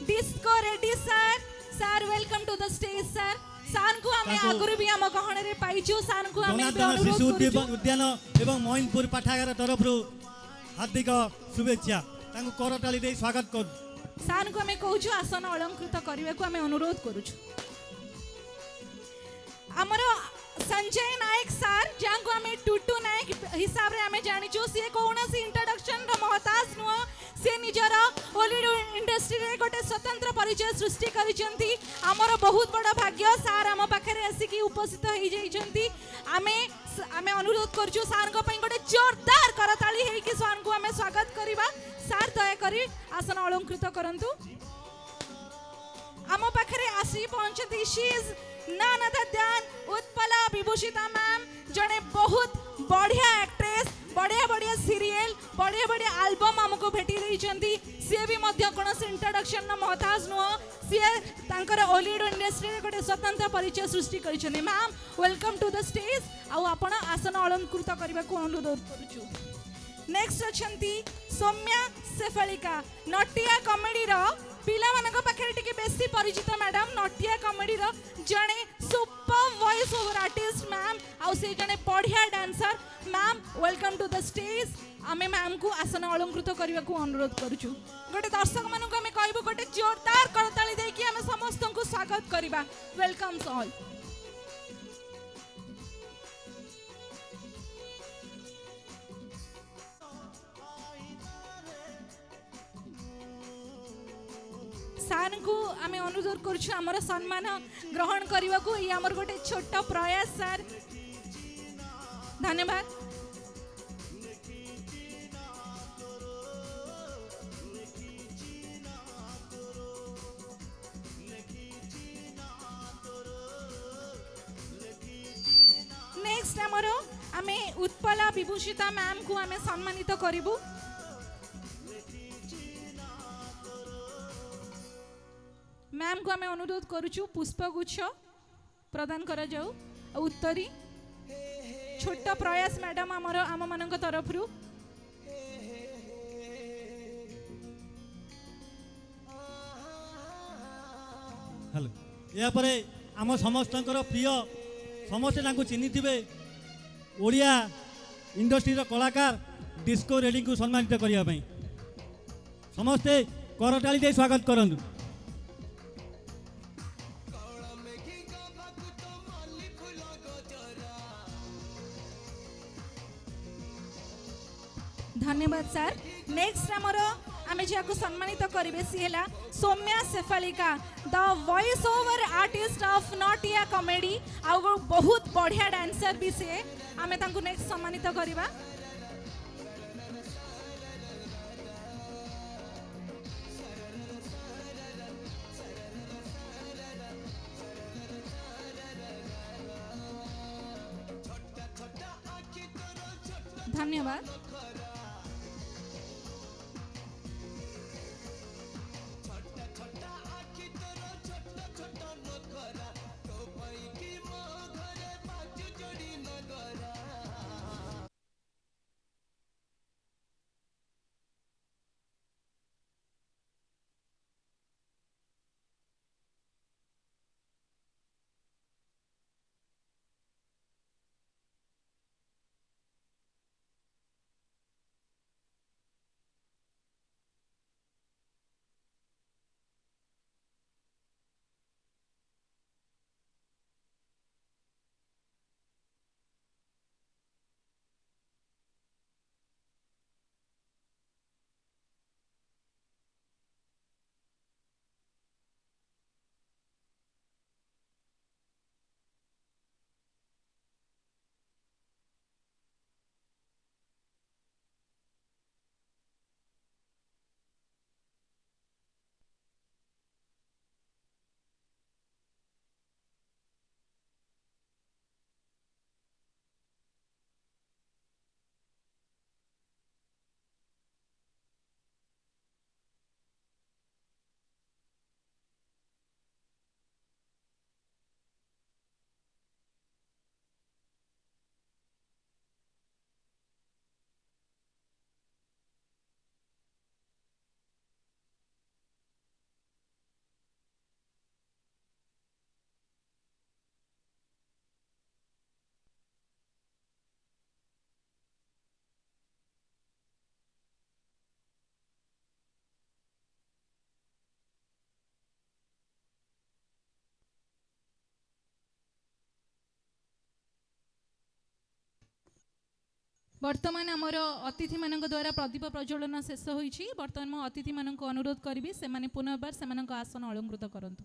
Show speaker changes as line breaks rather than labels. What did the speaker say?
Disco Reddy sir sir welcome to the stage sir sir को हमें आगुरी भी हम गहन रे पाइछु सर को हमें
जनार्दन शिशु उद्यान एवं मोइनपुर पाठागार तरफ हार्दिक शुभेच्छा तांको करताली दे स्वागत कर
सर को हमें कहूछु आसन अलंकृत करने को हमें अनुरोध करूछु हमर संजय नायक सर जहाँ को हमें टुटू नायक हिसाब रे हमें जानिछु से कोनसी इंट्रोडक्शन रो महताज नुह से निजर हॉलीवुड इंडस्ट्री रे गोटे स्वतंत्र परिचय सृष्टि करिसंती हमर बहुत बड़ा भाग्य सर हम पाखरे आसी उपस्थित हो जाइछंती आमे अनुरोध करछु सर को पई गोटे जोरदार करताली हे कि सर को हमें स्वागत करिबा सर दया करी आसन अलंकृत करंतु आम पाखरे आसी पहुंचती she is none other than Utpala Vibhushita ma'am जने बहुत बढ़िया एक्ट्रेस बढ़िया बढ़िया सीरियल बढ़िया बढ़िया एल्बम हमको भेटी रही सी भी कौन इंट्रोडक्शन महताज नुह सी हॉलीवुड इंडस्ट्री रे गोटे स्वतंत्र परिचय सृष्टि कर ma'am welcome to the stage आपण आसन अलंकृत करने को अनुरोध करुचु नेक्स्ट अच्छी सौम्या सेफालिका नटिया कमेडी पिला मानक पाखे टिके बेसी परिचित मैडम नटिया कमेडी जड़े super voice over artist ma'am आउ से जड़े बढ़िया dancer ma'am welcome to the stage आमे मैम को आसन अलंकृत करने को अनुरोध करुचु गोटे दर्शक मानक आमे कहबो गोटे जोरदार करताली देकी आमे समस्त को स्वागत करिबा वेलकम ऑल सार को आम अनुरोध कर सम्मान ग्रहण करने को ये आमर गोटे छोट प्रयास सर धन्यवाद नेक्स्ट आमर आम उत्पला विभूषिता मैम को आम सम्मानित करूँ मैम को आम अनुरोध करुचु पुष्पगुच्छ प्रदान करा जाऊ उत्तरी छोट प्रयास मैडम आमर आम मान तरफ
हेलो या परे आम समस्त प्रिय समस्ते चिन्ही थे ओडिया इंडस्ट्री कलाकार डिस्को रेडी को सम्मानित करने समस्ते करताली दे स्वागत करंतु
धन्यवाद सर नेक्स्ट आमर आम जहाँ सम्मानित करेंगे सी है Soumya Sephalika the voice over artist of Natia comedy आउ बहुत बढ़िया डांसर भी सी आम नेक्स्ट सम्मानित करवा धन्यवाद ବର୍ତ୍ତମାନ ଆମର ଅତିଥିମାନଙ୍କ ଦ୍ୱାରା ପ୍ରଦୀପ ପ୍ରଜ୍ୱଳନ ଶେଷ ହୋଇଛି। ବର୍ତ୍ତମାନ ମୁଁ ଅତିଥିମାନଙ୍କୁ ଅନୁରୋଧ କରିବି ସେମାନେ ପୁନର୍ବାର ସେମାନଙ୍କ ଆସନ ଅଳଙ୍କୃତ କରନ୍ତୁ।